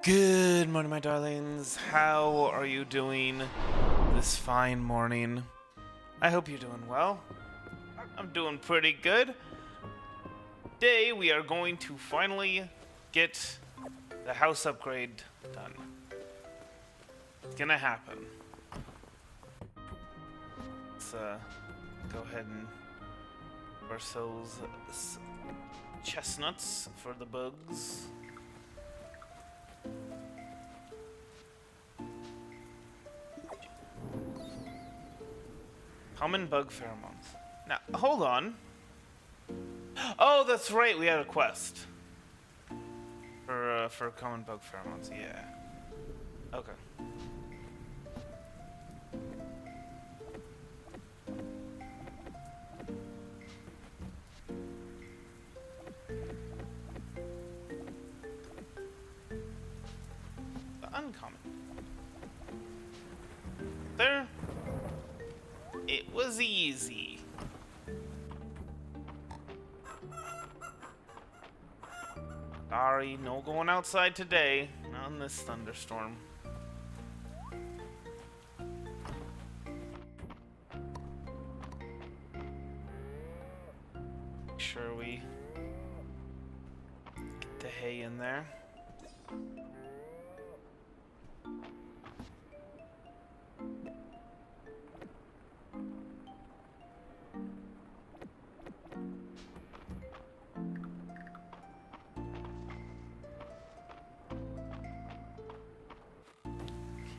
Good morning, my darlings. How are you doing this fine morning? I hope you're doing well. I'm doing pretty good. Today, we are going to finally get the house upgrade done. It's gonna happen. Let's go ahead and give ourselves chestnuts for the bugs. Common bug pheromones. Now, hold on. Oh, that's right. We had a quest for common bug pheromones. Yeah. Okay. Uncommon. There. It was easy. Sorry, no going outside today. Not in this thunderstorm. Make sure we get the hay in there.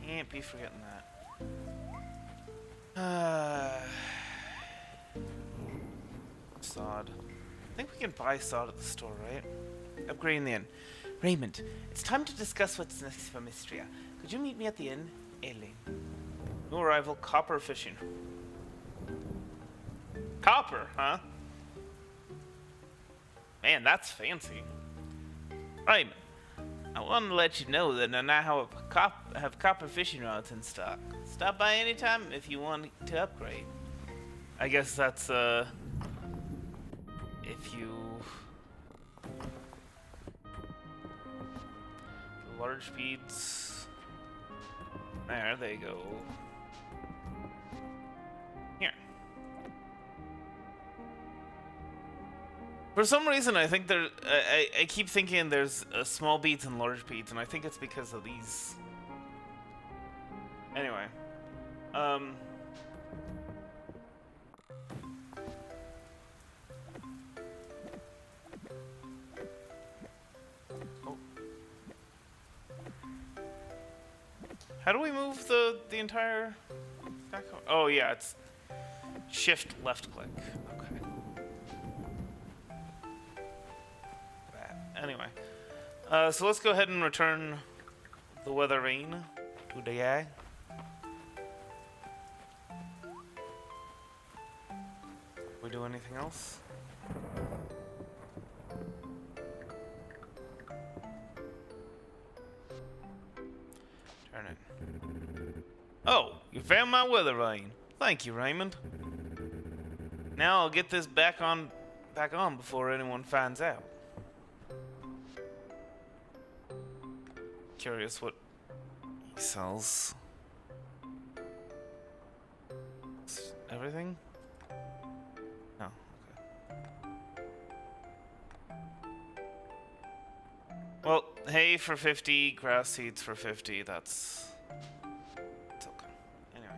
Can't be forgetting that. Sod. I think we can buy sod at the store, right? Upgrading the inn. Raymond, it's time to discuss what's next for Mistria. Could you meet me at the inn? Aileen. New arrival, copper fishing. Copper, huh? Man, that's fancy. Raymond, I want to let you know that I now have copper fishing rods in stock. Stop by anytime if you want to upgrade. I guess that's, if you... Large beads... There they go. Here. For some reason, I think there. I keep thinking there's small beads and large beads, and I think it's because of these. Anyway, Oh. How do we move the entire stack? Oh yeah, it's shift left click. Okay. Anyway, so let's go ahead and return the weather vane to the eye. We do anything else? Turn it. Oh, you found my weather vane. Thank you, Raymond. Now I'll get this back on before anyone finds out. Curious what he sells. Everything? No, okay. Well, hay for 50, grass seeds for 50, it's okay. Anyway.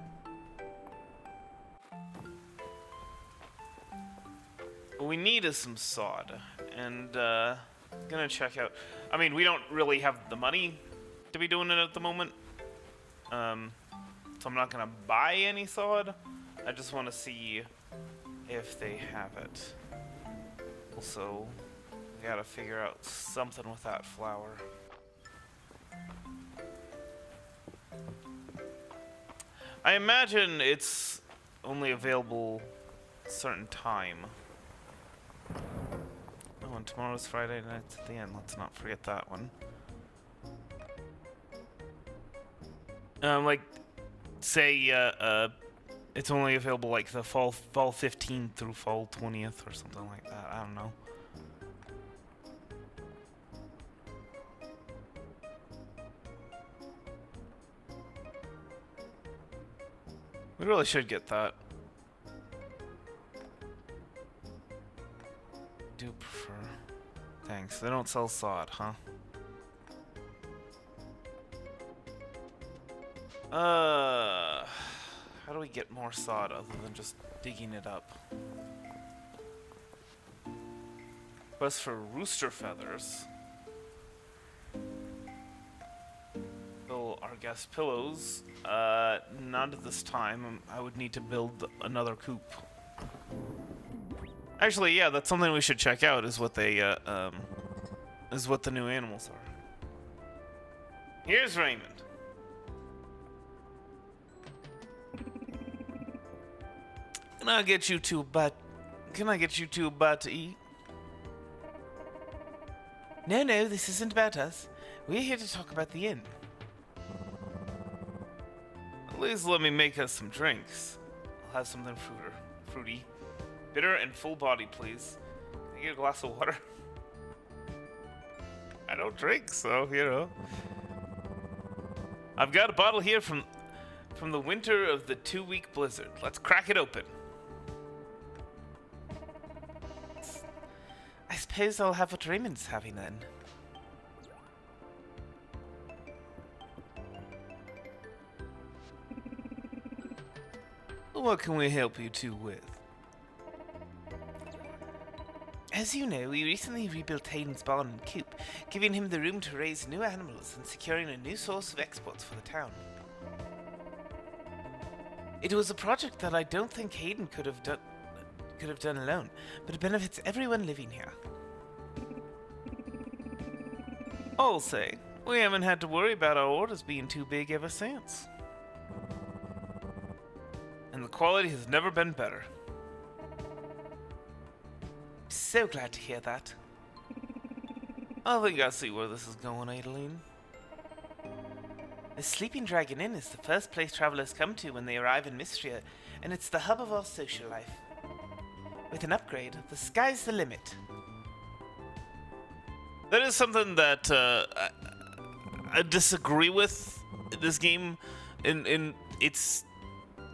What we need is some sod, and gonna check out. I mean, we don't really have the money to be doing it at the moment, so I'm not gonna buy any sod. I just want to see if they have it. Also, we gotta figure out something with that flour. I imagine it's only available a certain time. Oh, and tomorrow's Friday night at the end. Let's not forget that one. Like, say, it's only available like the fall 15th through fall 20th or something like that. I don't know. We really should get that. Do prefer. Thanks. They don't sell sod, huh? How do we get more sod other than just digging it up? Quest for rooster feathers. Fill our guest pillows. Not at this time. I would need to build another coop. Actually, yeah, that's something we should check out. Is what they is what the new animals are. Here's Raymond. Can I get you two a bite to eat? No, this isn't about us. We're here to talk about the inn. At least let me make us some drinks. I'll have something fruity. Bitter and full body, please. Can I get a glass of water? I don't drink, so, you know. I've got a bottle here from the winter of the 2-week blizzard. Let's crack it open. I suppose I'll have what Raymond's having then. What can we help you two with? As you know, we recently rebuilt Hayden's barn and coop, giving him the room to raise new animals and securing a new source of exports for the town. It was a project that I don't think Hayden could have done alone, but it benefits everyone living here. I'll say, we haven't had to worry about our orders being too big ever since. And the quality has never been better. So glad to hear that. I think I see where this is going, Adeline. The Sleeping Dragon Inn is the first place travelers come to when they arrive in Mistria, and it's the hub of our social life. With an upgrade, the sky's the limit. That is something that I disagree with in this game. In it's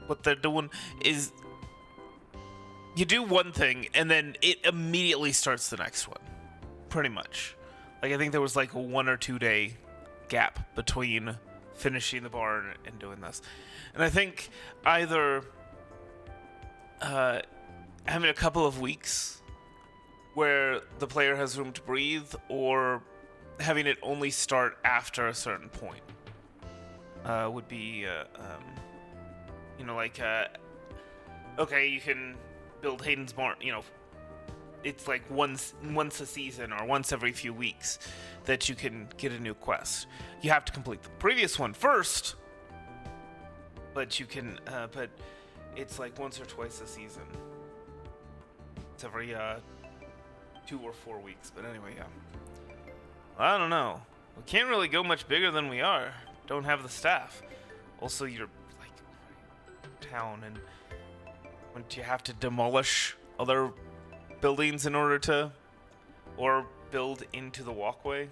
what they're doing is you do one thing and then it immediately starts the next one, pretty much. Like I think there was like a 1 or 2 day gap between finishing the barn and doing this, and I think either having a couple of weeks where the player has room to breathe, or having it only start after a certain point would be, you know, like, okay, you can build Hayden's barn, you know, it's like once a season or once every few weeks that you can get a new quest. You have to complete the previous one first, but you can, but it's like once or twice a season. It's every 2 or 4 weeks, but anyway, yeah. I don't know. We can't really go much bigger than we are. Don't have the staff. Also, you're like town, and wouldn't you have to demolish other buildings in order to, or build into the walkway?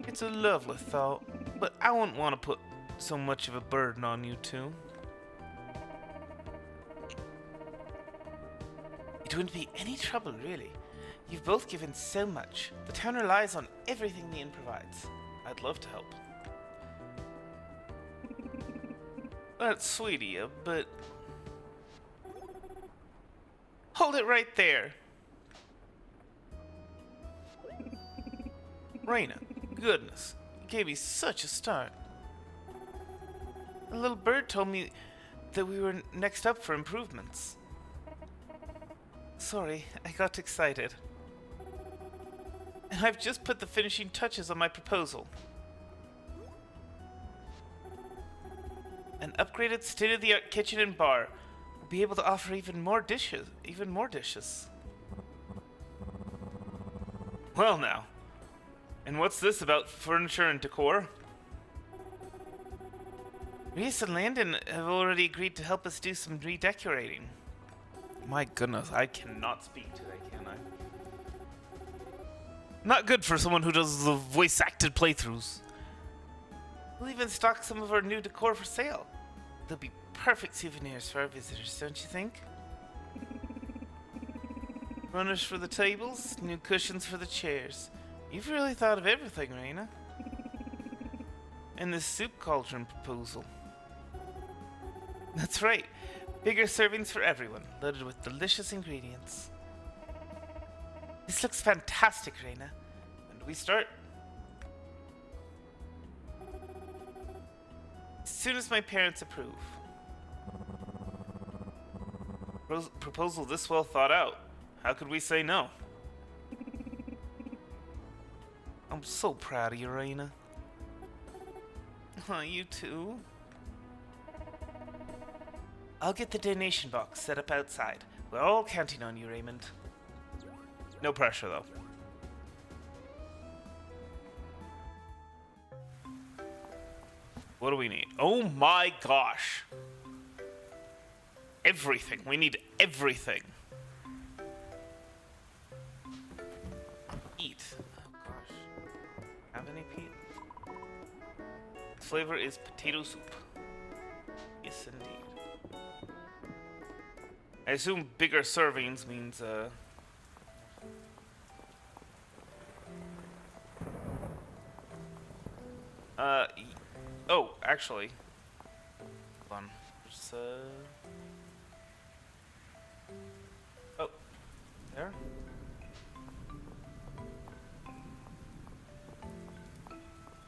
It's a lovely thought, but I wouldn't want to put so much of a burden on you two. It wouldn't be any trouble, really. You've both given so much. The town relies on everything the inn provides. I'd love to help. That's sweet of you, but... Hold it right there. Raina, goodness, you gave me such a start. A little bird told me that we were next up for improvements. Sorry, I got excited. And I've just put the finishing touches on my proposal. An upgraded state-of-the-art kitchen and bar will be able to offer even more dishes. Well now, and what's this about furniture and decor? Reese and Landon have already agreed to help us do some redecorating. My goodness, I cannot speak today, can I? Not good for someone who does the voice-acted playthroughs. We'll even stock some of our new decor for sale. They'll be perfect souvenirs for our visitors, don't you think? Runners for the tables, new cushions for the chairs. You've really thought of everything, Raina. And this soup cauldron proposal. That's right. Bigger servings for everyone, loaded with delicious ingredients. This looks fantastic, Raina. When do we start? As soon as my parents approve. Proposal this well thought out. How could we say no? I'm so proud of you, Raina. You too. I'll get the donation box set up outside. We're all counting on you, Raymond. No pressure, though. What do we need? Oh my gosh. Everything. We need everything. Eat. Oh gosh. Have any Pete? Flavor is potato soup. Yes, indeed. I assume bigger servings means, oh, actually. Hold on. Just, oh. There?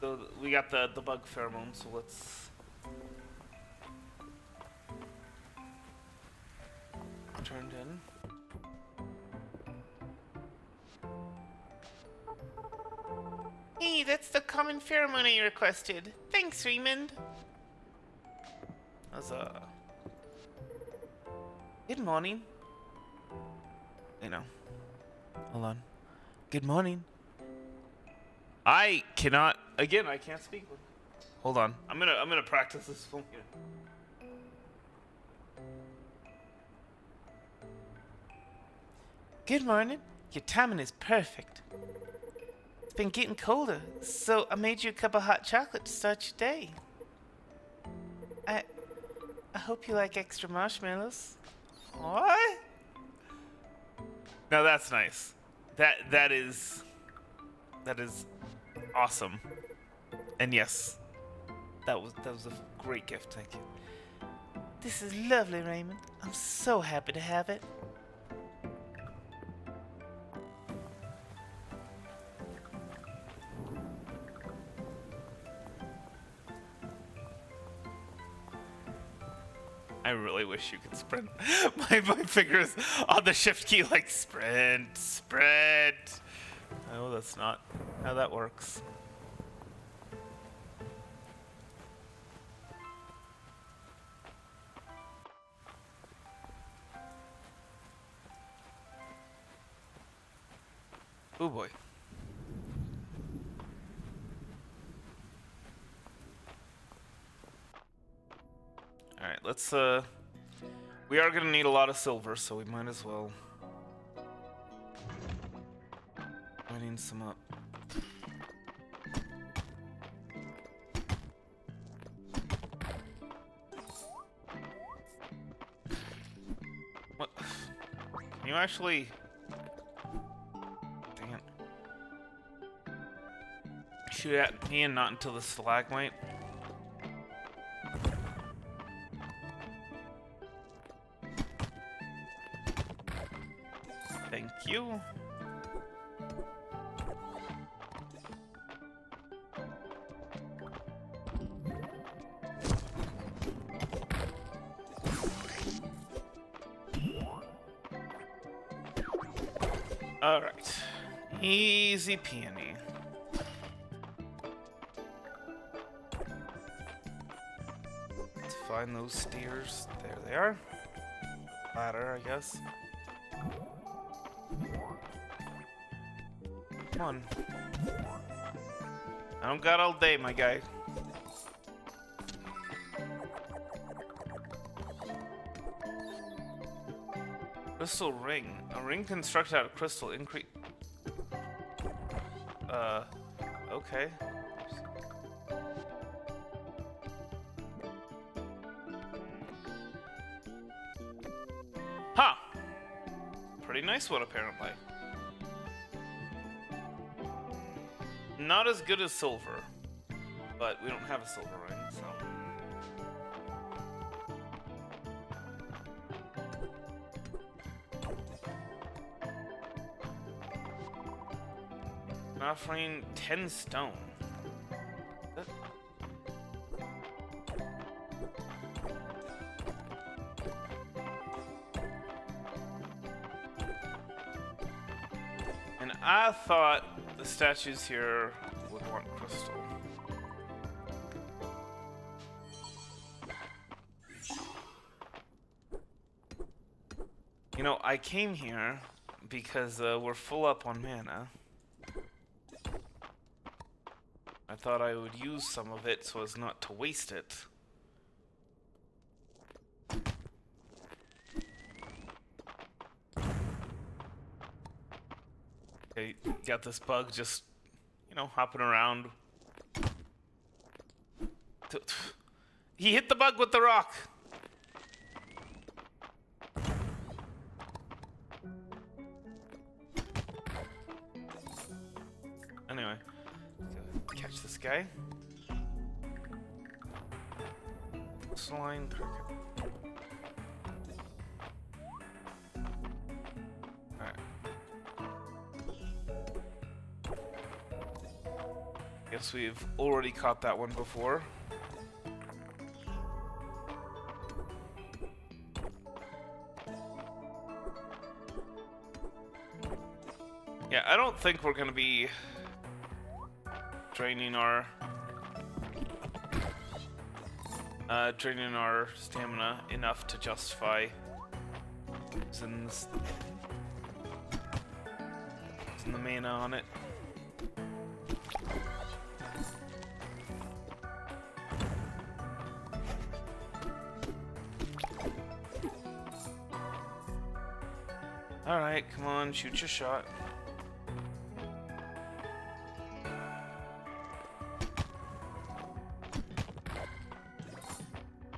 So, we got the bug pheromone, so let's... turned in. Hey, that's the common pheromone I requested. Thanks, Raymond. That's good morning. Hold on. Good morning. I cannot. Again, I can't speak. Hold on. I'm gonna practice this film here. Good morning. Your timing is perfect. It's been getting colder, so I made you a cup of hot chocolate to start your day. I hope you like extra marshmallows. What? Now that's nice. That is awesome. And yes, that was a great gift. Thank you. This is lovely, Raymond. I'm so happy to have it. I really wish you could sprint. my fingers on the shift key like sprint. Oh, that's not how that works. Oh boy. Alright, let's, we are gonna need a lot of silver, so we might as well mining some up. What? Can you actually... Dang it. Shoot at me and not until the stalagmite. Thank you. All right. Easy peony. Let's find those steers. There they are. Ladder, I guess. Come on. I don't got all day, my guy. Crystal ring. A ring constructed out of crystal increase. Okay. Huh. Pretty nice one, apparently. Not as good as silver, but we don't have a silver ring, so... Offering 10 stone. And I thought the statues here would want crystal. You know, I came here because we're full up on mana. I thought I would use some of it so as not to waste it. Okay, got this bug just, you know, hopping around. He hit the bug with the rock! Anyway. Catch this guy. Slime cricket. Alright. Guess we've already caught that one before. Yeah, I don't think we're gonna be draining our stamina enough to justify using the mana on it. Alright, come on, shoot your shot.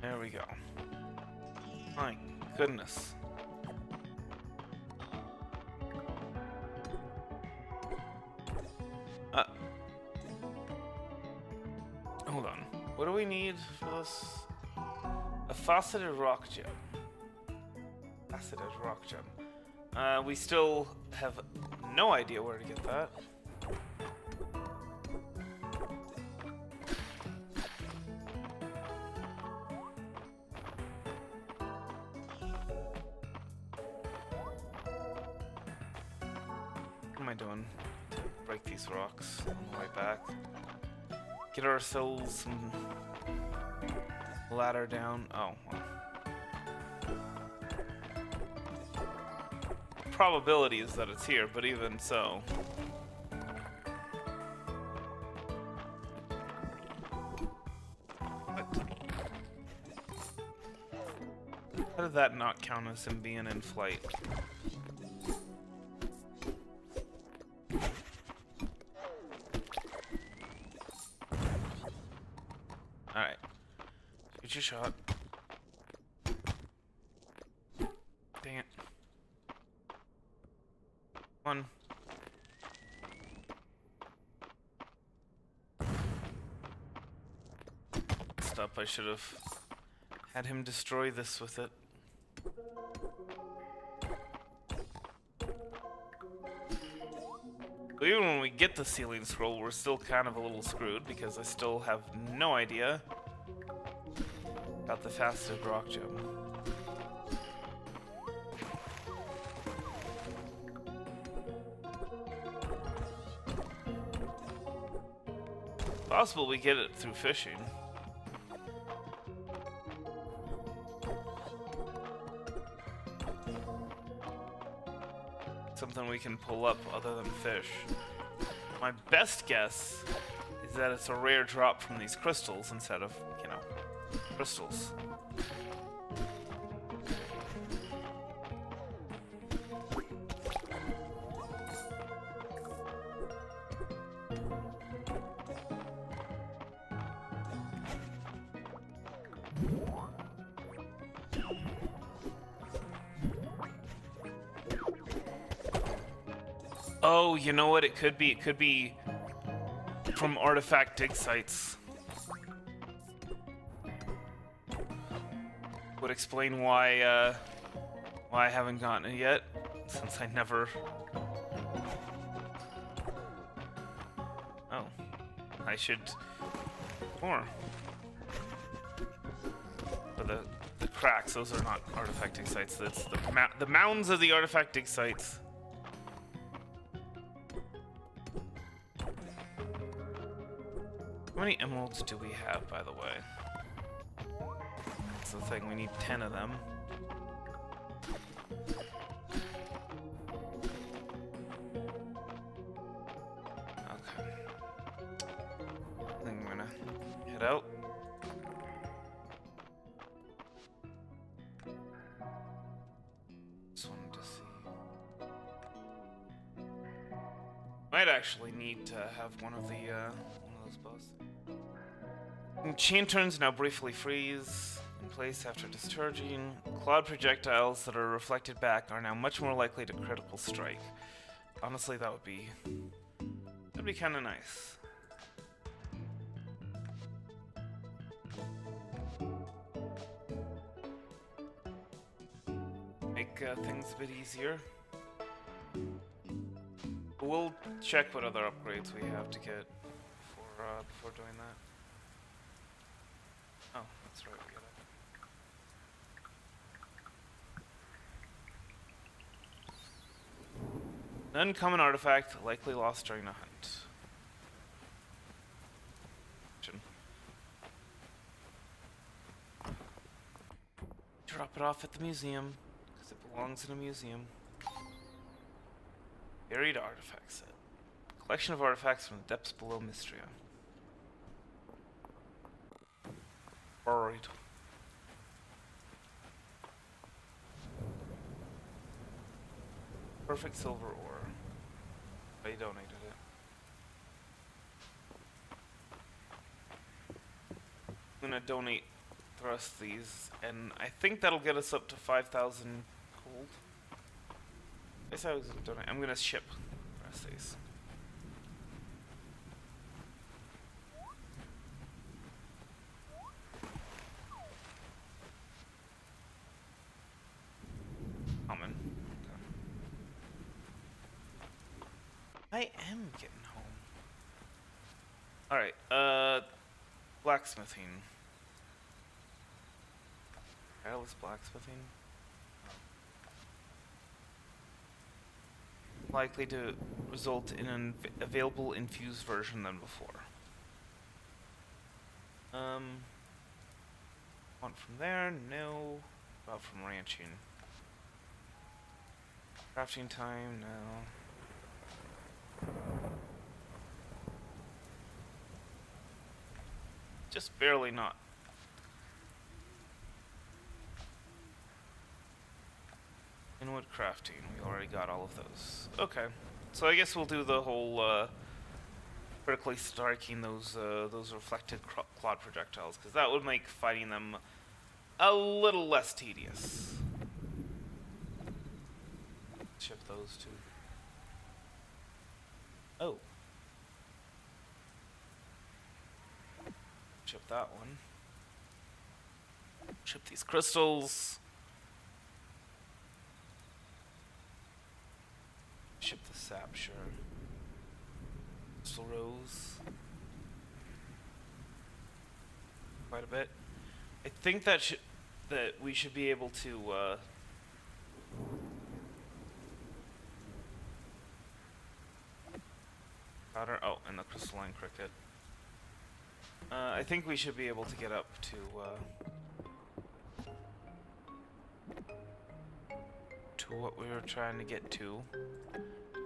There we go. My goodness. Hold on. What do we need for this? A faceted rock gem. Faceted rock gem. We still have no idea where to get that. What am I doing? Break these rocks on the way back. Get ourselves some ladder down. Oh, well. Probability is that it's here, but even so. What? How did that not count as him being in flight? Alright. Shoot your shot. Dang it. One. Stop, I should have had him destroy this with it. But even when we get the sealing scroll, we're still kind of a little screwed because I still have no idea about the faceted rock gem. Possible we get it through fishing. Something we can pull up other than fish. My best guess is that it's a rare drop from these crystals instead of, you know, crystals. Oh, you know what it could be? It could be from artifact dig sites. Would explain why I haven't gotten it yet, since I never... Oh. I should... More. But the cracks, those are not artifact dig sites. That's the mounds of the artifact dig sites. How many emeralds do we have, by the way? That's the thing, we need 10 of them. Okay. I think I'm gonna head out. Just wanted to see. Might actually need to have one of those bows. Chain turns now briefly freeze in place after discharging. Cloud projectiles that are reflected back are now much more likely to critical strike. Honestly, that'd be kind of nice. Make things a bit easier. We'll check what other upgrades we have to get before doing that. Oh, that's right, we got it. An uncommon artifact, likely lost during a hunt. Drop it off at the museum, because it belongs in a museum. Buried artifact set. Collection of artifacts from the depths below Mistria. Buried. Perfect silver ore. I donated it. I'm gonna donate the rest of these, and I think that'll get us up to 5,000 gold. I guess I was gonna donate. I'm gonna ship the rest of these. Common. Okay. I am getting home. Alright, blacksmithing. Careless blacksmithing? Likely to result in an available infused version than before. Want from there? No. About from ranching. Crafting time? No. Just barely not. Inwood crafting. We already got all of those. Okay. So I guess we'll do the whole critically striking those reflected cloud projectiles, because that would make fighting them a little less tedious. Ship those two. Oh. Ship that one. Ship these crystals. Ship the sap, sure. Crystal rose. Quite a bit. I think that we should be able to powder. Oh, and the crystalline cricket. I think we should be able to get up to what we were trying to get to.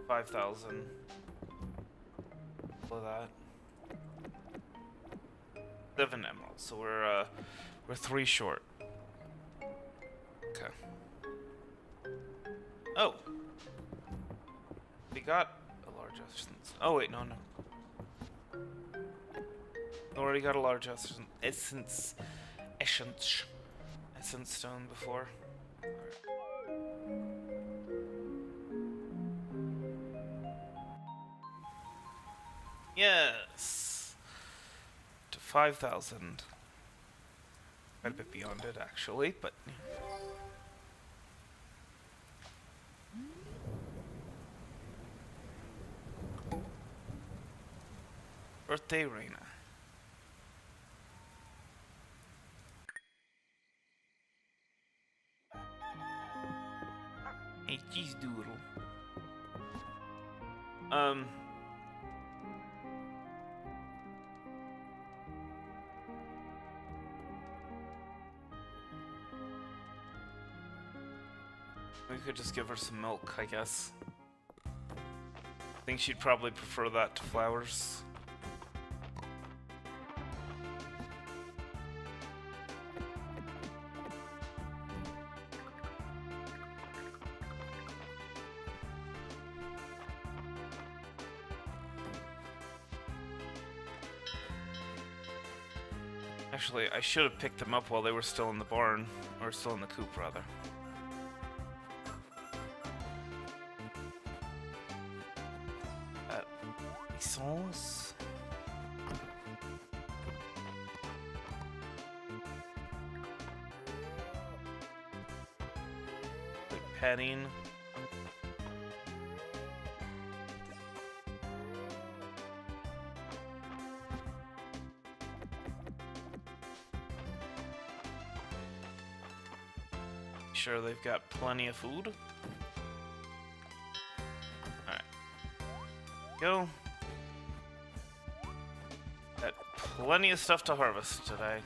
5,000. For that. 7 emeralds. So we're 3 short. Okay. Oh. We got a large essence. Oh wait, no. Already got a large essence stone before. Yes. To 5,000. Quite a bit beyond it, actually, but. Birthday Reina. Hey, cheese doodle. We could just give her some milk, I guess. I think she'd probably prefer that to flowers. Actually, I should have picked them up while they were still in the barn, or still in the coop, rather. Sauce. Like petting. Sure, they've got plenty of food. Alright. Go. Got plenty of stuff to harvest today.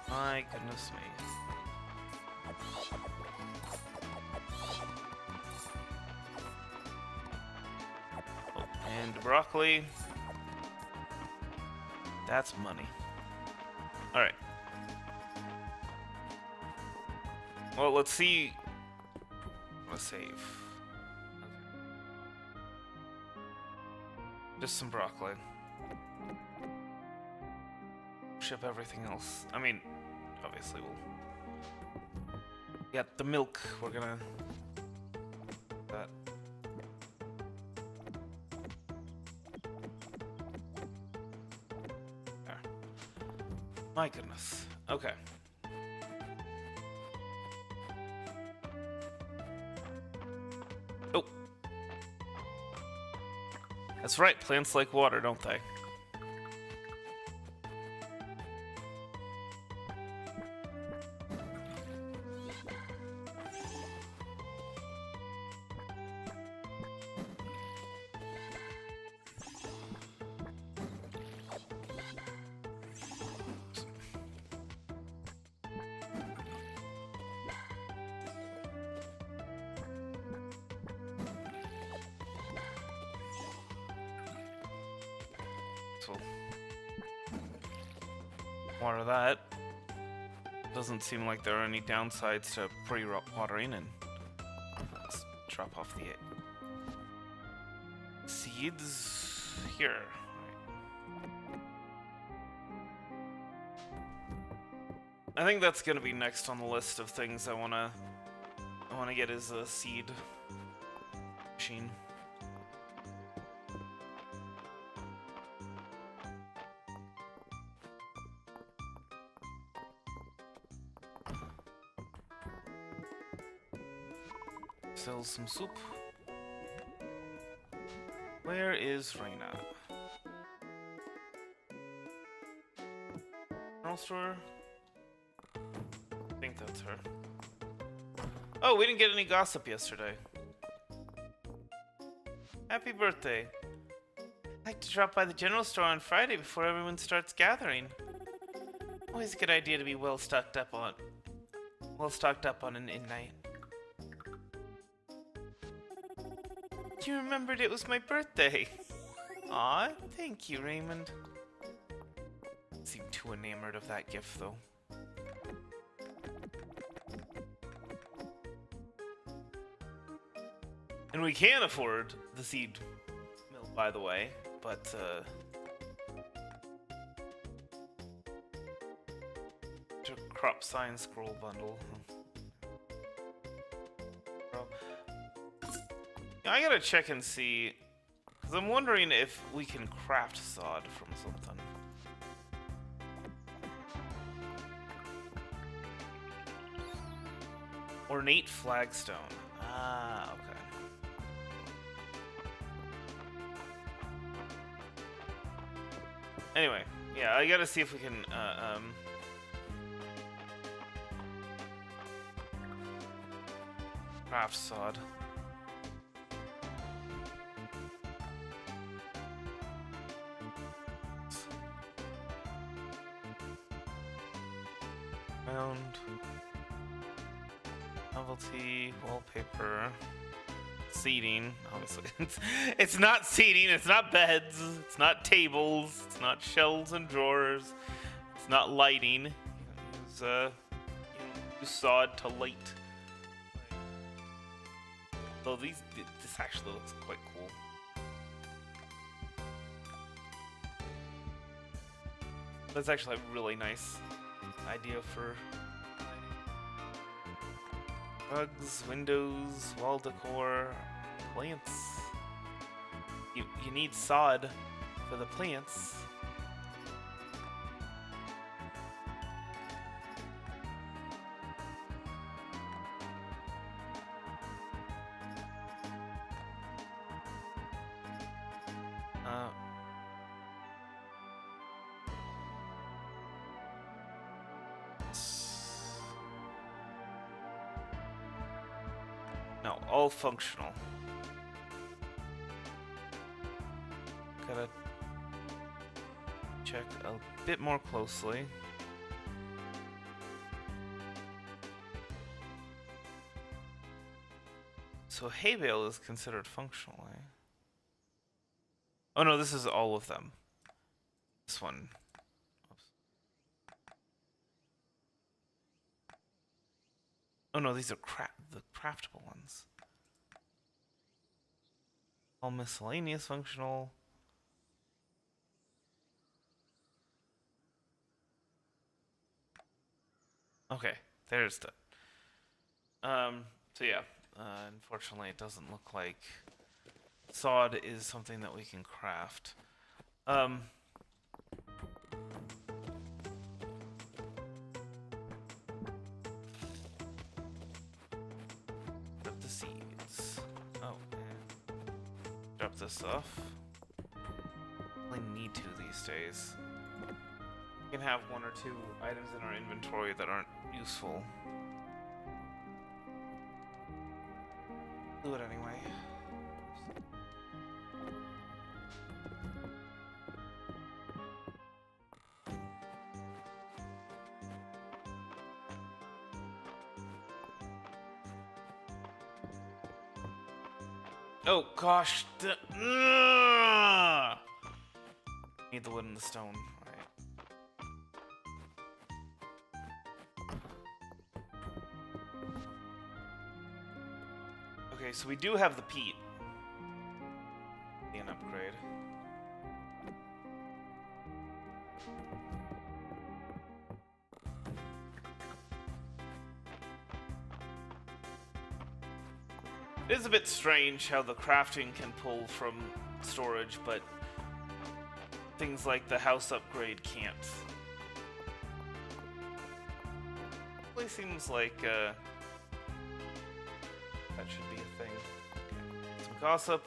My goodness me. Oh, and broccoli. That's money. Alright. Well, let's see. Let's save. Just some broccoli. Ship everything else. I mean, obviously we'll get the milk. We're gonna that. There. My goodness. Okay. Oh. That's right, plants like water, don't they? Water that. Doesn't seem like there are any downsides to pre-watering, and let's drop off the seeds here. I think that's gonna be next on the list of things I wanna get is a seed machine. Sell some soup. Where is Reina? General store? I think that's her. Oh, we didn't get any gossip yesterday. Happy birthday. I'd like to drop by the general store on Friday before everyone starts gathering. Always a good idea to be well stocked up on an in-night. You remembered it was my birthday. Aw, thank you, Raymond. Seemed too enamored of that gift, though. And we can afford the seed mill, by the way, but crop science scroll bundle. I gotta check and see, because I'm wondering if we can craft sod from something. Ornate flagstone. Ah, okay. Anyway, yeah, I gotta see if we can, craft sod. Found. Novelty, wallpaper, seating, obviously. It's not seating, it's not beds, it's not tables, it's not shelves and drawers, it's not lighting. Use sod to light. Though this actually looks quite cool. That's actually a really nice idea for rugs, windows, wall decor, plants. You need sod for the plants. No, all functional. Gotta check a bit more closely. So hay bale is considered functional, eh? Oh no, this is all of them. This one. Oops. Oh no, these are the craftable ones. All miscellaneous functional. Okay, there's the. So yeah, unfortunately, it doesn't look like sod is something that we can craft. Put the seeds. Oh, and drop this off. Only need to these days. We can have one or two items in our inventory that aren't useful. Do it anyway. Oh gosh, need the wood and the stone. Okay, so we do have the peat. Be an upgrade. It is a bit strange how the crafting can pull from storage, but things like the house upgrade can't. Really seems like that should be a thing. Okay. Some gossip.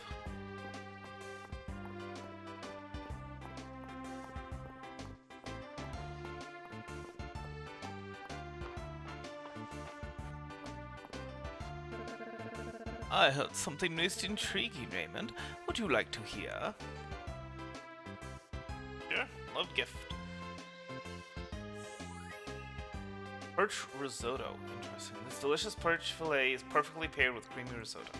I heard something most intriguing, Raymond. Would you like to hear? Yeah, love gift. Perch risotto. Interesting. This delicious perch fillet is perfectly paired with creamy risotto.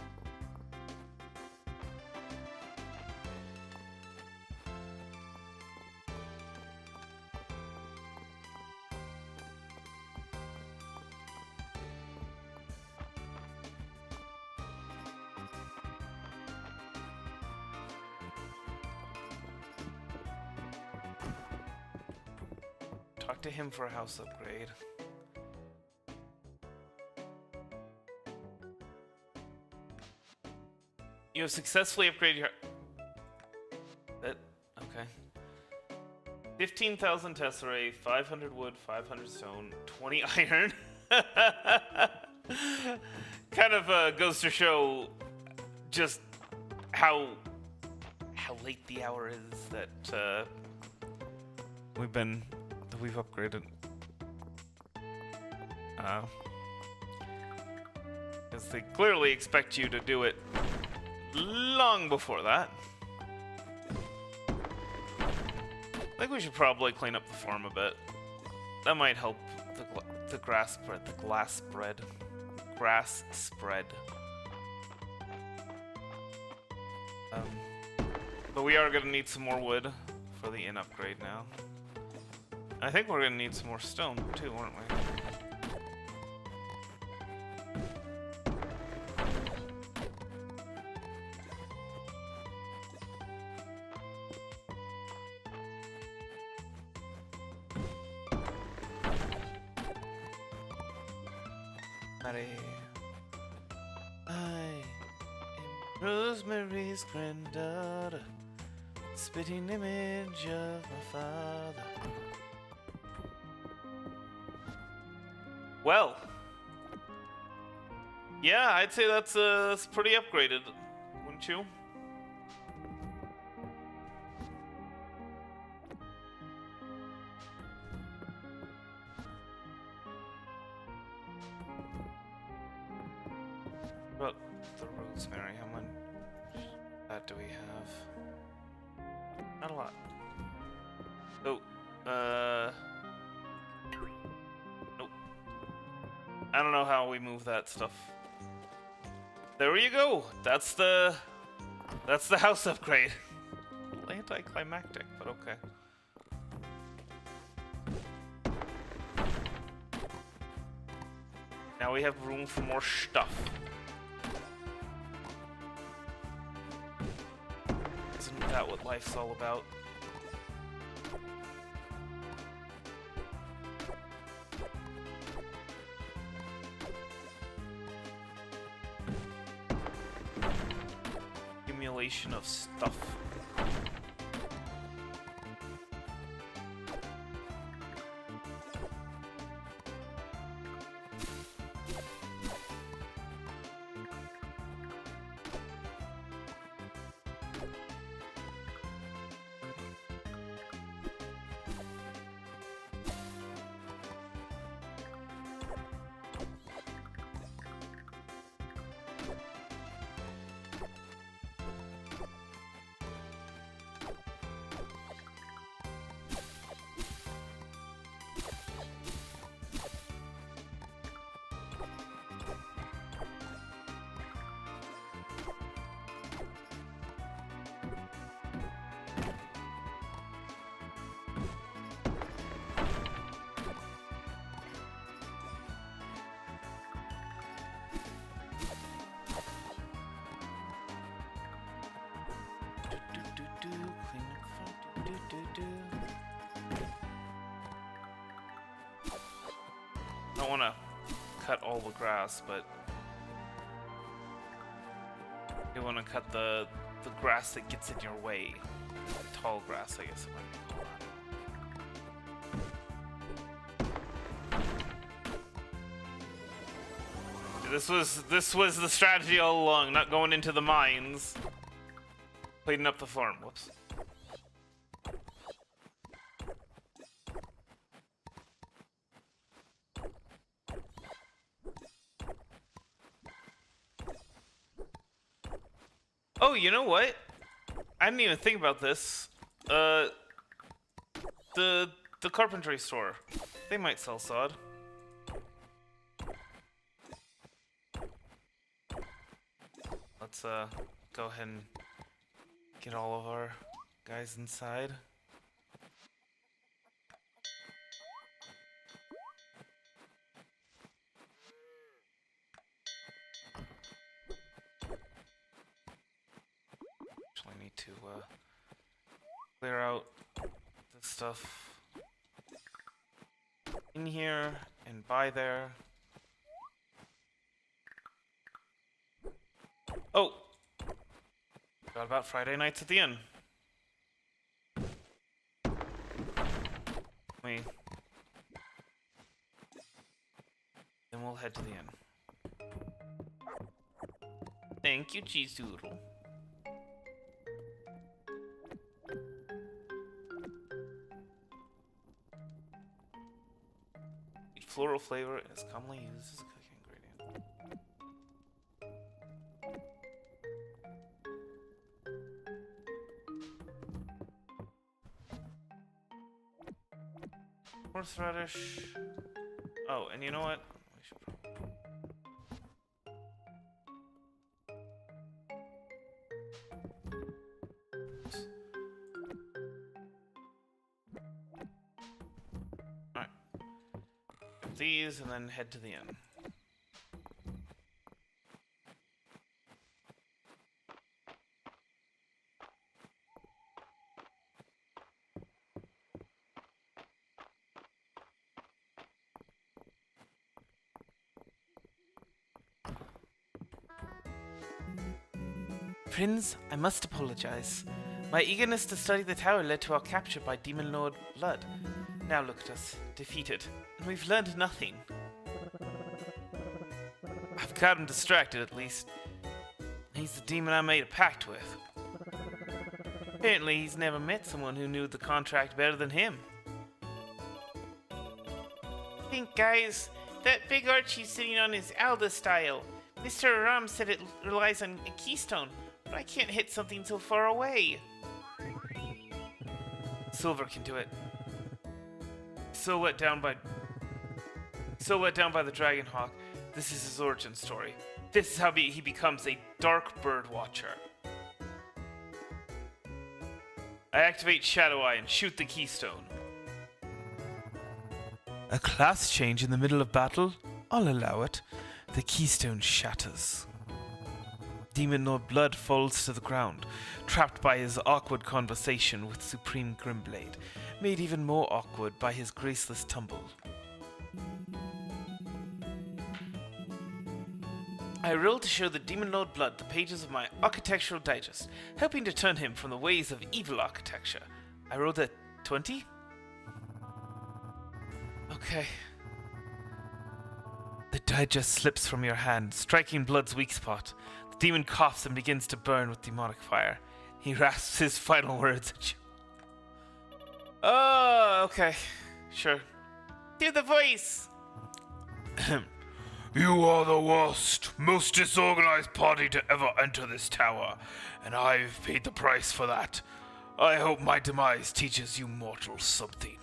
Talk to him for a house upgrade. You have successfully upgraded your... That... Okay. 15,000 tesserae, 500 wood, 500 stone, 20 iron. Kind of goes to show just how late the hour is that we've upgraded. Because they clearly expect you to do it long before that. I think we should probably clean up the farm a bit. That might help the grass spread, the glass spread, grass spread. But we are gonna need some more wood for the inn upgrade now. I think we're gonna need some more stone too, aren't we? I am Rosemary's granddaughter, spitting image of my father. Well, yeah, I'd say that's pretty upgraded, wouldn't you? Well, the rosemary, how much that do we have? Not a lot. Oh, nope. I don't know how we move that stuff. There you go. That's the house upgrade. A little anticlimactic, but okay. Now we have room for more stuff. Isn't that what life's all about? Accumulation of stuff. I don't want to cut all the grass, but you want to cut the grass that gets in your way. Tall grass, I guess it might be called. This was the strategy all along, not going into the mines. Cleaning up the farm. Whoops. Oh, you know what? I didn't even think about this. The carpentry store. They might sell sod. Let's go ahead and get all of our guys inside. Actually need to clear out this stuff in here and by there. Oh! Forgot about Friday nights at the inn. Wait. Then we'll head to the inn. Thank you, cheese doodle. Floral flavor is commonly used as a cooking ingredient. Horseradish. Oh, and you know what? We should probably... Alright. These and then head to the inn. Prince, I must apologize. My eagerness to study the tower led to our capture by Demon Lord Blood. Now look at us, defeated, and we've learned nothing. I've got him distracted, at least. He's the demon I made a pact with. Apparently, he's never met someone who knew the contract better than him. Think, guys, that big arch he's sitting on is Alda style. Mr. Aram said it relies on a keystone, but I can't hit something so far away. Silver can do it. So let down by the Dragon Hawk. This is his origin story. This is how he becomes a dark bird watcher. I activate Shadow Eye and shoot the keystone. A class change in the middle of battle? I'll allow it. The keystone shatters. Demon Lord Blood falls to the ground, trapped by his awkward conversation with Supreme Grimblade, made even more awkward by his graceless tumble. I rolled to show the Demon Lord Blood the pages of my architectural digest, hoping to turn him from the ways of evil architecture. I rolled a 20? Okay. The digest slips from your hand, striking Blood's weak spot. The demon coughs and begins to burn with demonic fire. He rasps his final words at you. Oh, okay. Sure. Do the voice! You are the worst, most disorganized party to ever enter this tower, and I've paid the price for that. I hope my demise teaches you mortals something.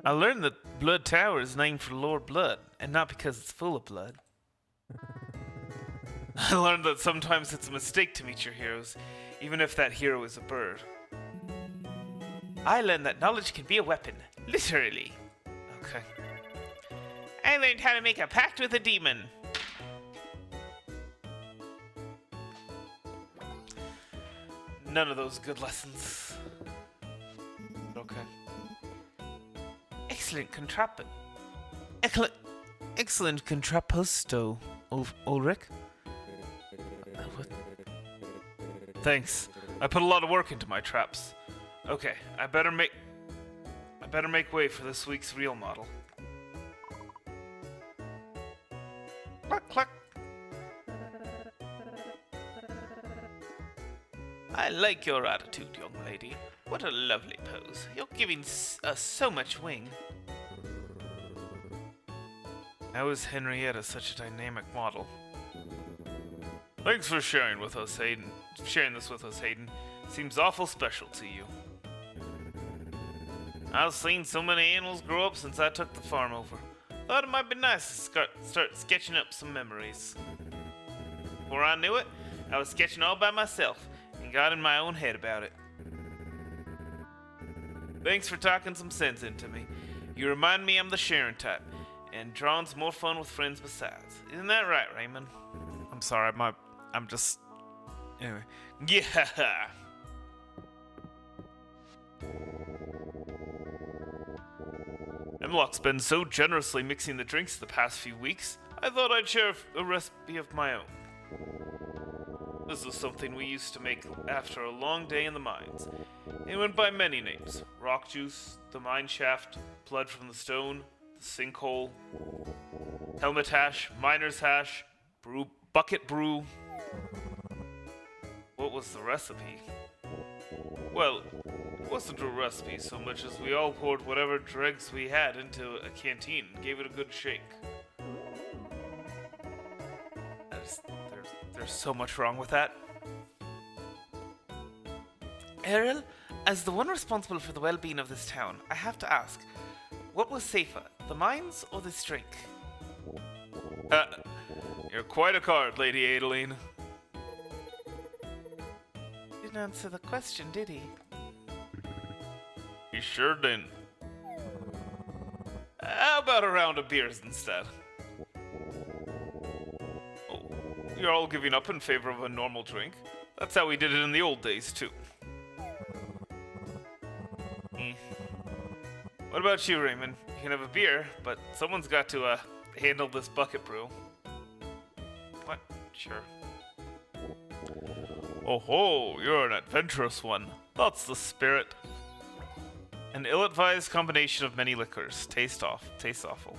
I learned that Blood Tower is named for Lord Blood, and not because it's full of blood. I learned that sometimes it's a mistake to meet your heroes, even if that hero is a bird. I learned that knowledge can be a weapon, literally. Okay. I learned how to make a pact with a demon. None of those good lessons. Okay. Excellent excellent contrapposto, Ulrich. Thanks. I put a lot of work into my traps. Okay, I better make way for this week's real model. Cluck, cluck. I like your attitude, young lady. What a lovely pose. You're giving us so much wing. How is Henrietta such a dynamic model? Thanks for sharing this with us, Hayden. Seems awful special to you. I've seen so many animals grow up since I took the farm over. Thought it might be nice to start sketching up some memories. Before I knew it, I was sketching all by myself and got in my own head about it. Thanks for talking some sense into me. You remind me I'm the sharing type, and drawing's more fun with friends besides. Isn't that right, Raymond? I'm sorry, I'm just... Anyway. Yeah! Hemlock's been so generously mixing the drinks the past few weeks, I thought I'd share a recipe of my own. This is something we used to make after a long day in the mines. It went by many names. Rock juice, the mine shaft, blood from the stone, the sinkhole, helmet hash, miner's hash, bucket brew. What was the recipe? Well, it wasn't a recipe so much as we all poured whatever dregs we had into a canteen and gave it a good shake. There's so much wrong with that. Errol, as the one responsible for the well-being of this town, I have to ask, what was safer, the mines or this drink? You're quite a card, Lady Adeline. Didn't answer the question, did he? He sure didn't. How about a round of beers instead? Oh, you're all giving up in favor of a normal drink. That's how we did it in the old days, too. What about you, Raymond? You can have a beer, but someone's got to handle this bucket brew. What? Sure. Oh ho, you're an adventurous one. That's the spirit. An ill-advised combination of many liquors. Tastes awful.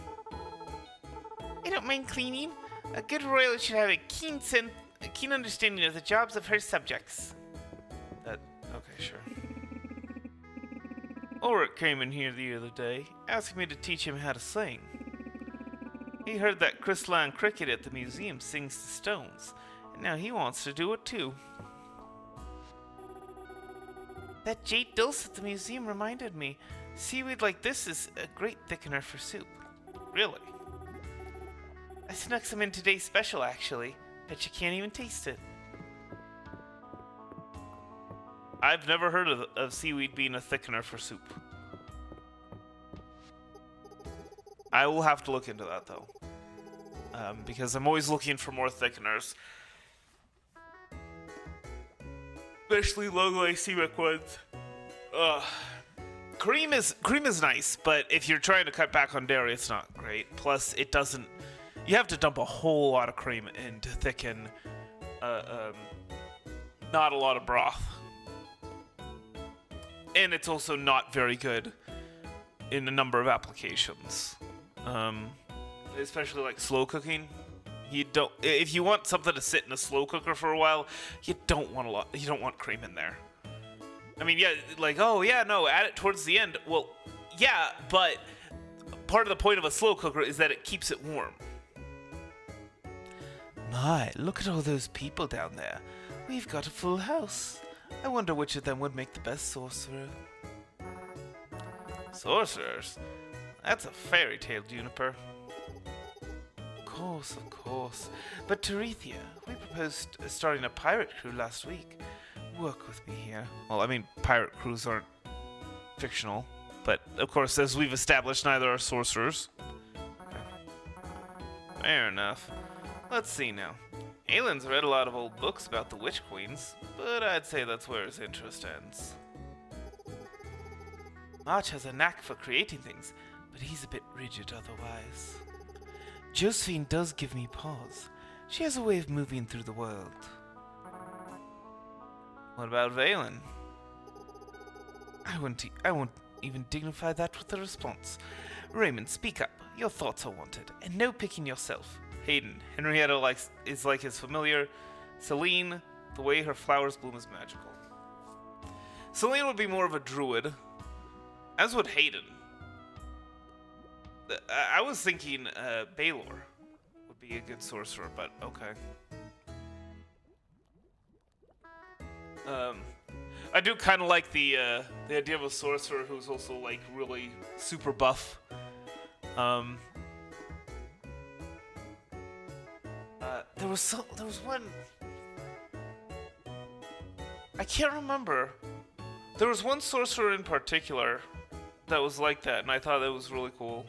I don't mind cleaning. A good royal should have a keen understanding of the jobs of her subjects. Okay, sure. Ulrich came in here the other day, asking me to teach him how to sing. He heard that crystalline cricket at the museum sings to stones, and now he wants to do it too. That jade dulce at the museum reminded me, seaweed like this is a great thickener for soup. Really? I snuck some in today's special, actually. Bet you can't even taste it. I've never heard of seaweed being a thickener for soup. I will have to look into that, though. Because I'm always looking for more thickeners. Especially low-glycemic ones. Cream is nice, but if you're trying to cut back on dairy, it's not great. Plus, it doesn't... You have to dump a whole lot of cream in to thicken not a lot of broth. And it's also not very good in a number of applications. Especially like slow cooking. If you want something to sit in a slow cooker for a while, you don't want cream in there. I mean, yeah, like, oh yeah, no, add it towards the end. Well, yeah, but part of the point of a slow cooker is that it keeps it warm. My, look at all those people down there. We've got a full house. I wonder which of them would make the best sorcerer. Sorcerers? That's a fairy tale, Juniper. Of course. But Terethia, we proposed starting a pirate crew last week. Work with me here. Well, I mean, pirate crews aren't fictional. But, of course, as we've established, neither are sorcerers. Okay. Fair enough. Let's see now. Aelin's read a lot of old books about the Witch Queens, but I'd say that's where his interest ends. March has a knack for creating things, but he's a bit rigid otherwise. Josephine does give me pause. She has a way of moving through the world. What about Valen? I won't even dignify that with a response. Raymond, speak up. Your thoughts are wanted, and no picking yourself. Hayden, Henrietta is like his familiar. Celine, the way her flowers bloom is magical. Celine would be more of a druid, as would Hayden. I was thinking Baylor would be a good sorcerer, but okay. I do kind of like the idea of a sorcerer who's also like really super buff. There was one. I can't remember. There was one sorcerer in particular that was like that, and I thought that was really cool.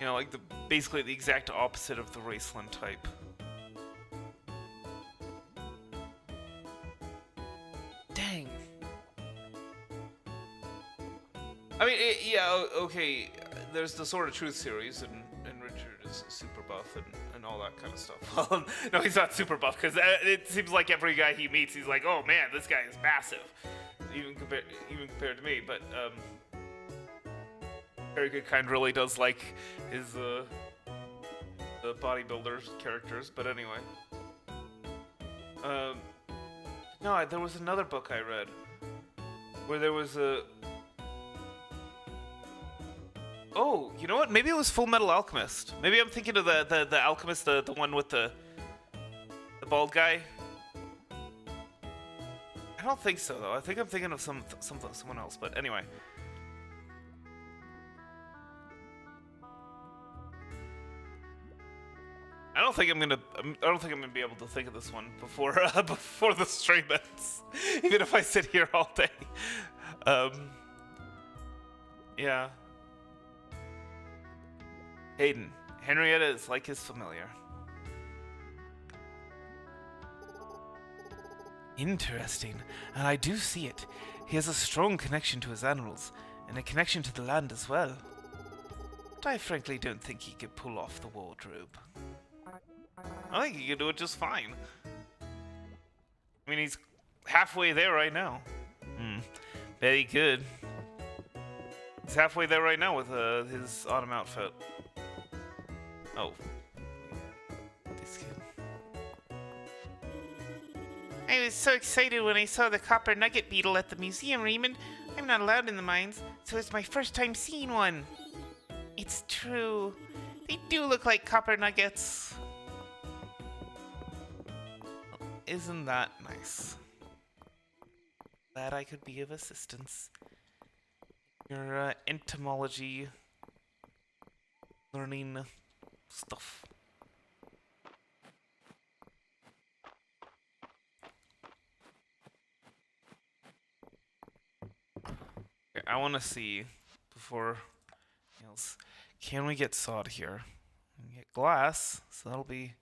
You know, like basically the exact opposite of the Raceland type. Dang. I mean, yeah, okay. There's the Sword of Truth series, and Richard is he's super buff and all that kind of stuff. No, he's not super buff because it seems like every guy he meets, he's like, oh man, this guy is massive, even compared to me. But Very Good Kind really does like his the bodybuilder characters. But anyway, no, there was another book I read where there was a. Oh, you know what? Maybe it was Full Metal Alchemist. Maybe I'm thinking of the Alchemist, the one with the bald guy. I don't think so though. I think I'm thinking of someone else. But anyway. I don't think I'm gonna be able to think of this one before before the stream ends, even if I sit here all day. Yeah. Hayden, Henrietta is like his familiar. Interesting, and I do see it. He has a strong connection to his animals, and a connection to the land as well. But I frankly don't think he could pull off the wardrobe. I think he could do it just fine. I mean, he's halfway there right now. Very good. He's halfway there right now with his autumn outfit. Oh. This kid. I was so excited when I saw the copper nugget beetle at the museum, Raymond. I'm not allowed in the mines, so it's my first time seeing one. It's true. They do look like copper nuggets. Isn't that nice? Glad I could be of assistance. Your entomology learning stuff. Okay, I want to see before else. Can we get sod here? We can get glass, so that'll be.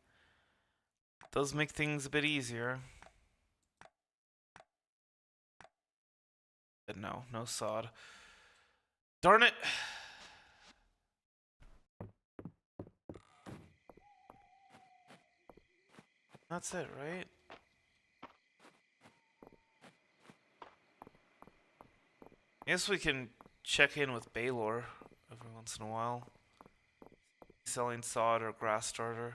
Does make things a bit easier. But no sod. Darn it! That's it, right? I guess we can check in with Baylor every once in a while. Selling sod or grass starter.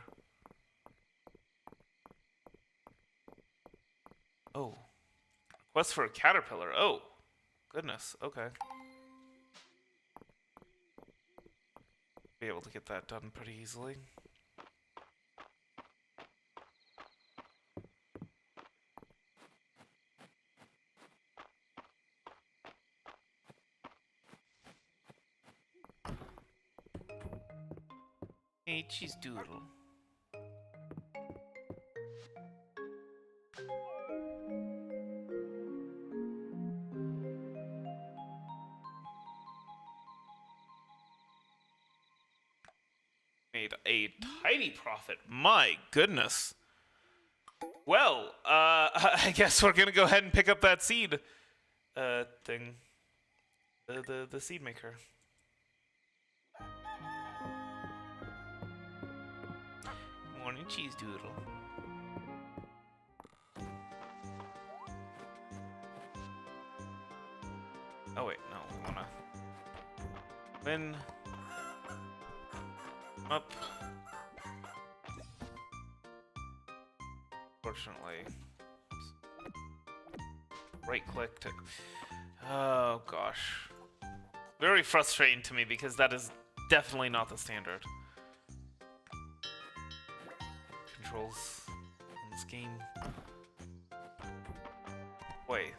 Oh. Request for a caterpillar. Oh. Goodness. Okay. Be able to get that done pretty easily. Hey, cheese doodle. Made a tidy profit. My goodness. Well, I guess we're gonna go ahead and pick up that seed thing. The seed maker. Morning, cheese doodle. Oh wait, no, we wanna win. Up. Fortunately, right click to. Oh gosh, very frustrating to me because that is definitely not the standard. Controls in this game. Wait.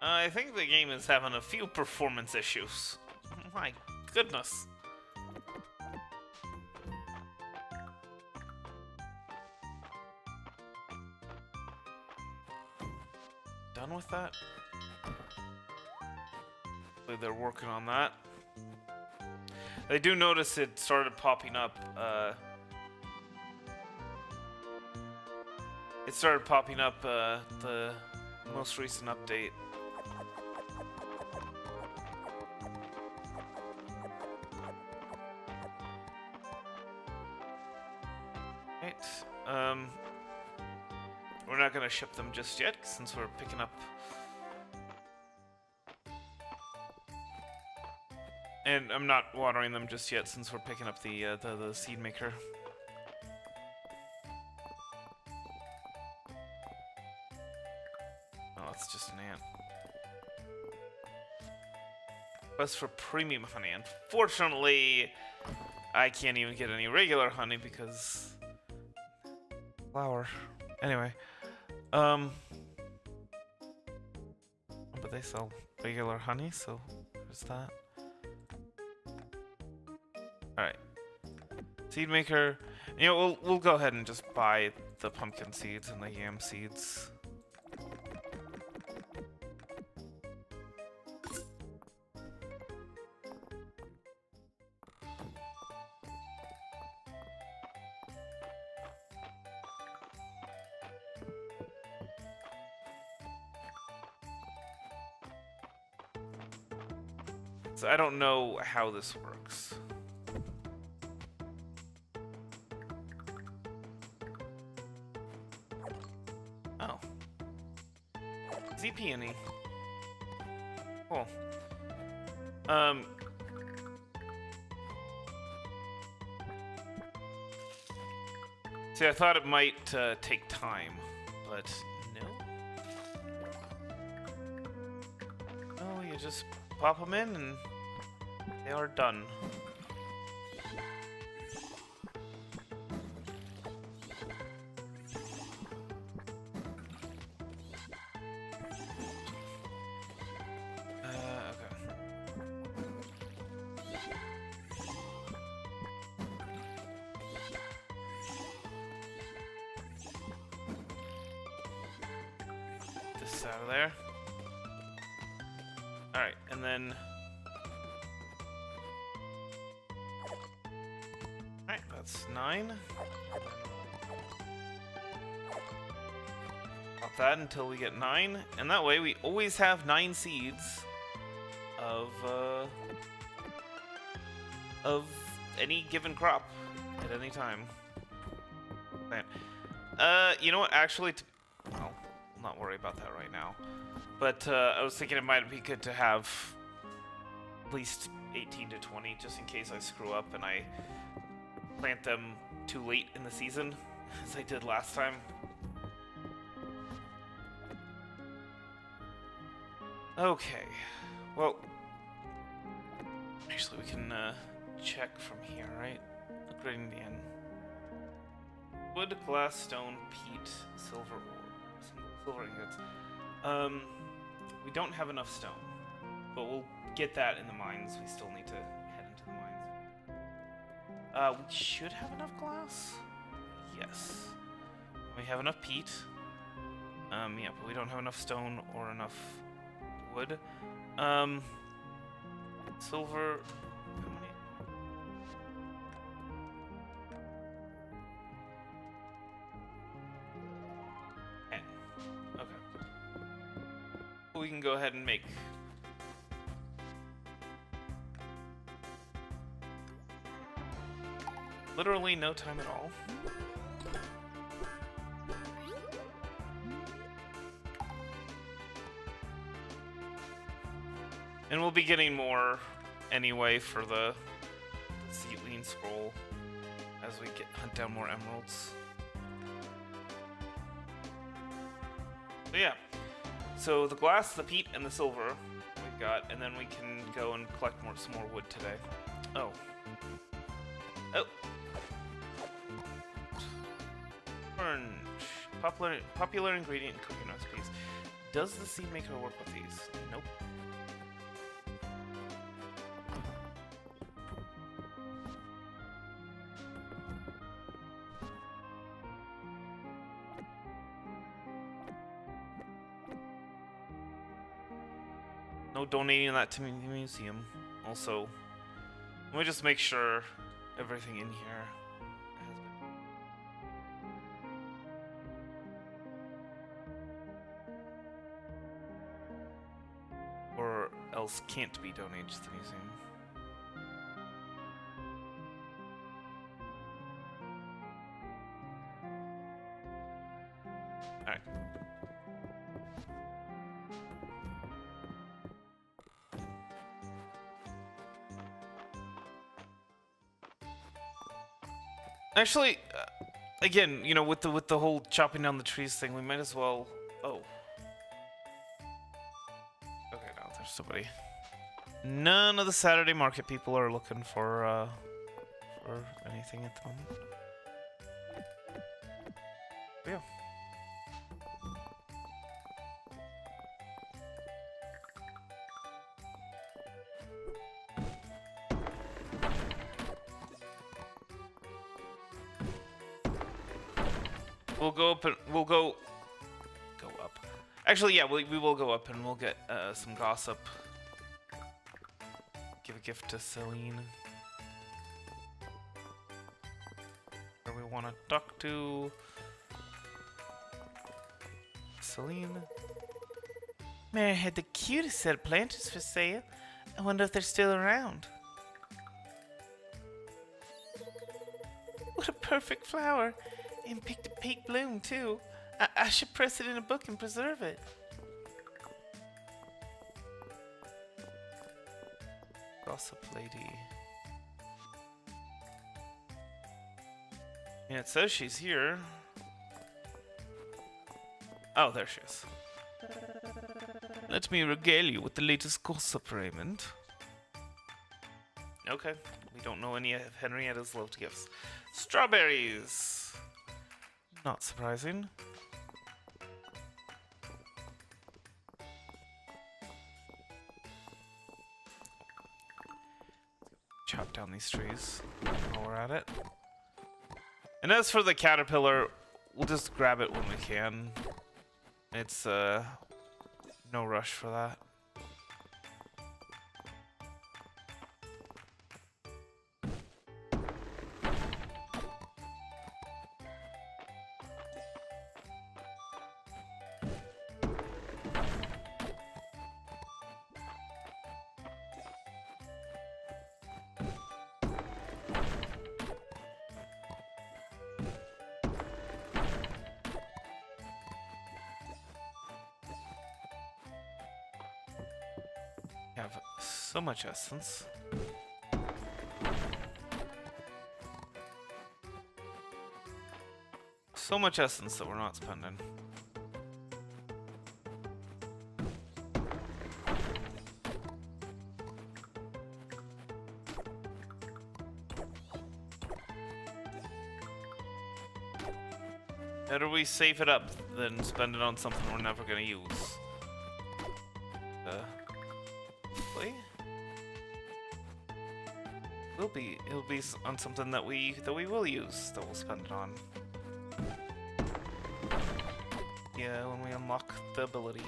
I think the game is having a few performance issues. My goodness. Done with that? They're working on that. I do notice it started popping up. It started popping up the Most recent update. Right. We're not gonna ship them just yet since we're picking up. And I'm not watering them just yet since we're picking up the seed maker. Oh, it's just an ant. Quest for premium honey. Unfortunately, I can't even get any regular honey because flour. Anyway, but they sell regular honey, so there's that. All right, seed maker. You know, we'll go ahead and just buy the pumpkin seeds and the yam seeds. So I don't know how this works. Oh. ZP&E. Cool. See, I thought it might take time, but no. Oh, you just pop them in and they are done. Okay. This out of there. Alright, and then... Alright, that's 9. Pop that until we get 9, and that way we always have 9 seeds of any given crop at any time. Man. You know what, actually, well, I'll not worry about that right now. But I was thinking it might be good to have at least 18 to 20, just in case I screw up and I plant them too late in the season, as I did last time. Okay, well, actually we can check from here, right? Upgrading the inn. Wood, glass, stone, peat, silver ore, silver ingots. We don't have enough stone, but we'll get that in the mines. We still need to head into the mines. We should have enough glass? Yes. We have enough peat. Yeah, but we don't have enough stone or enough wood. Silver... How many? Okay. We can go ahead and make... literally no time at all. And we'll be getting more anyway for the Seedling Scroll as we hunt down more emeralds. So yeah, so the glass, the peat, and the silver we've got, and then we can go and collect some more wood today. Oh. Orange. Popular ingredient in cooking recipes. Does the seed maker work with these? Nope. No donating that to the museum. Also, let me just make sure everything in here has been. else can't be donated to the museum. Alright. Actually, again, you know, with the whole chopping down the trees thing, we might as well. Oh. Okay, no, there's somebody. None of the Saturday market people are looking for anything at the moment. Yeah. We'll go up and we'll go up. Actually, yeah, we will go up and we'll get some gossip. Give a gift to Celine. Where we want to talk to Celine. Mary had the cutest set of planters for sale. I wonder if they're still around. What a perfect flower. And picked a pink bloom, too. I should press it in a book and preserve it. Gossip lady. Yeah, it says she's here. Oh, there she is. Let me regale you with the latest gossip, Raymond. Okay, we don't know any of Henrietta's loved gifts. Strawberries! Not surprising. Chop down these trees while we're at it. And as for the caterpillar, we'll just grab it when we can. It's no rush for that. Have so much essence. So much essence that we're not spending. Better we save it up than spend it on something we're never gonna use. It'll be on something that we will use, that we'll spend it on. Yeah, when we unlock the abilities.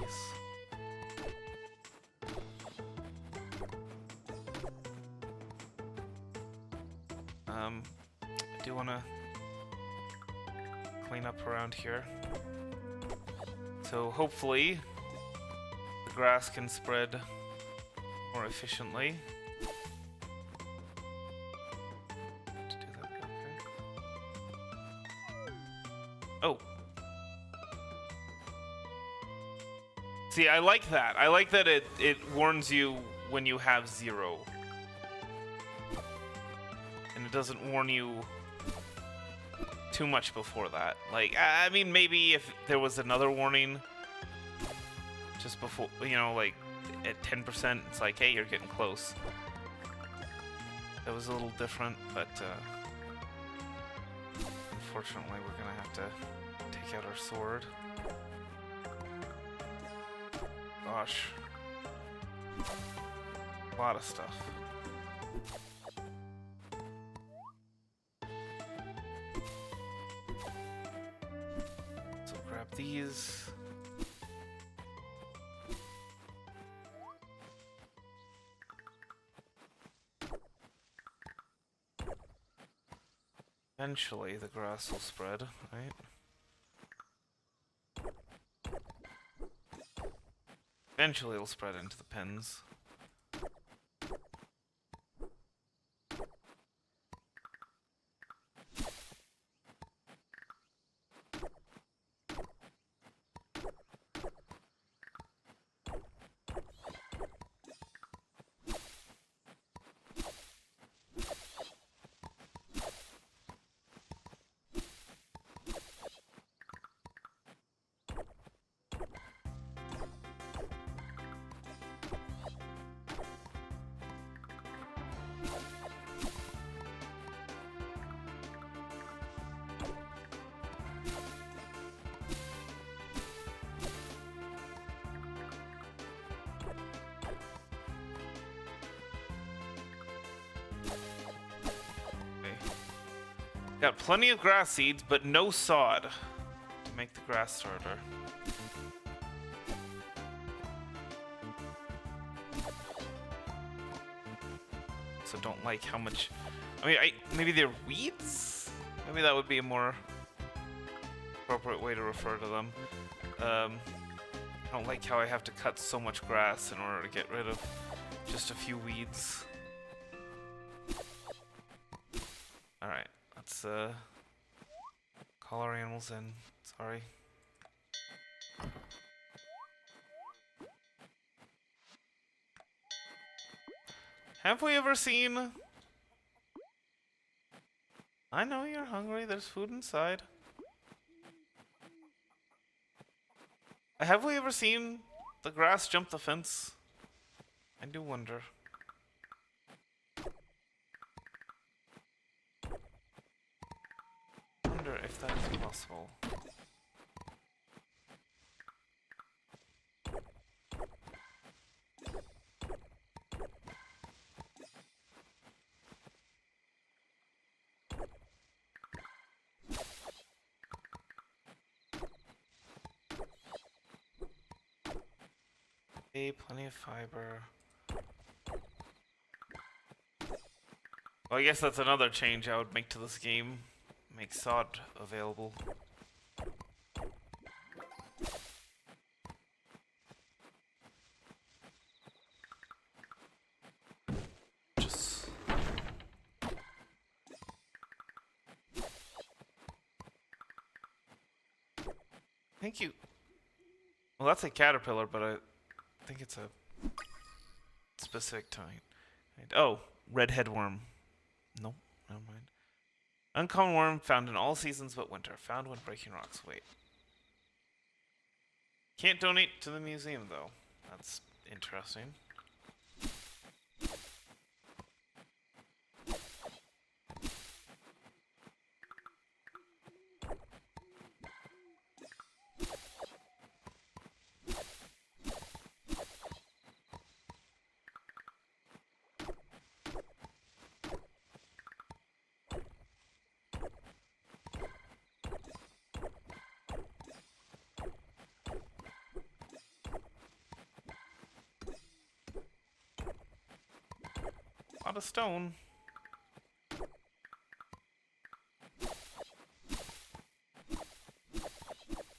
I do want to clean up around here. So hopefully the grass can spread more efficiently. Oh. See, I like that. I like that it warns you when you have 0. And it doesn't warn you too much before that. Like, I mean, maybe if there was another warning just before, you know, like at 10%, it's like, hey, you're getting close. That was a little different, but unfortunately, we're gonna have to take out our sword. Gosh. A lot of stuff. So grab these. Eventually, the grass will spread, right? Eventually, it'll spread into the pens. Got plenty of grass seeds, but no sod to make the grass starter. So don't like how much. I mean, maybe they're weeds. Maybe that would be a more appropriate way to refer to them. I don't like how I have to cut so much grass in order to get rid of just a few weeds. Alright, let's call our animals in. Sorry. Have we ever seen... I know you're hungry, there's food inside. Have we ever seen the grass jump the fence? I do wonder. Wonder if that is possible. Plenty of fiber. Well, I guess that's another change I would make to this game. Make sod available. Just... Thank you. Well, that's a caterpillar, but I think it's a specific type. Oh, red headworm. Nope, never mind. Uncommon worm found in all seasons but winter. Found when breaking rocks. Wait. Can't donate to the museum though. That's interesting. Lot of stone.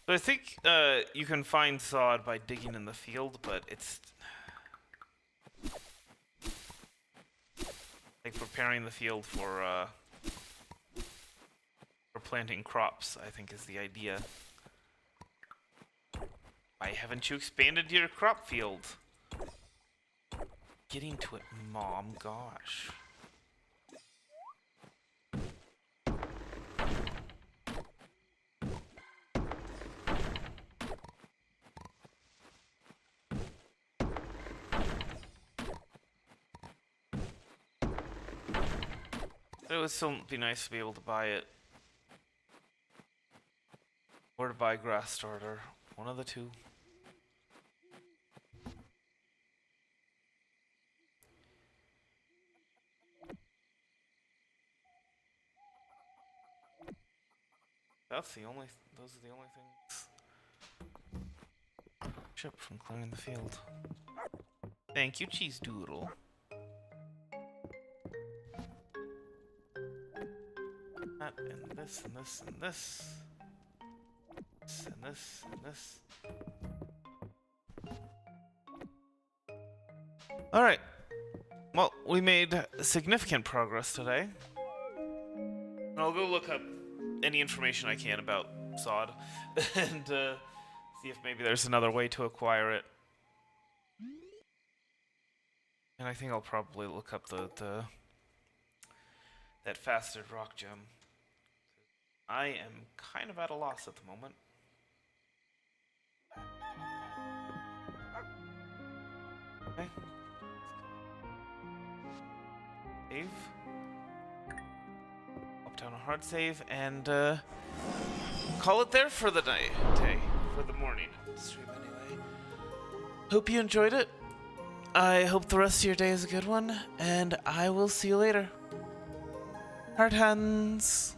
So I think you can find sod by digging in the field, but it's like preparing the field for planting crops, I think is the idea. Why haven't you expanded your crop field? Getting to it, Mom, gosh. It would still be nice to be able to buy it. Or to buy grass starter. One of the two. Those are the only things. Chip from clearing the field. Thank you, Cheese Doodle. That and this and this and this. This and this and this. Alright. Well, we made significant progress today. I'll go look up any information I can about sod and see if maybe there's another way to acquire it. And I think I'll probably look up that faceted rock gem. I am kind of at a loss at the moment. Okay. Save. Down a hard save and call it there for the day, for the morning stream anyway. Hope you enjoyed it. I hope the rest of your day is a good one, and I will see you later. Heart hands.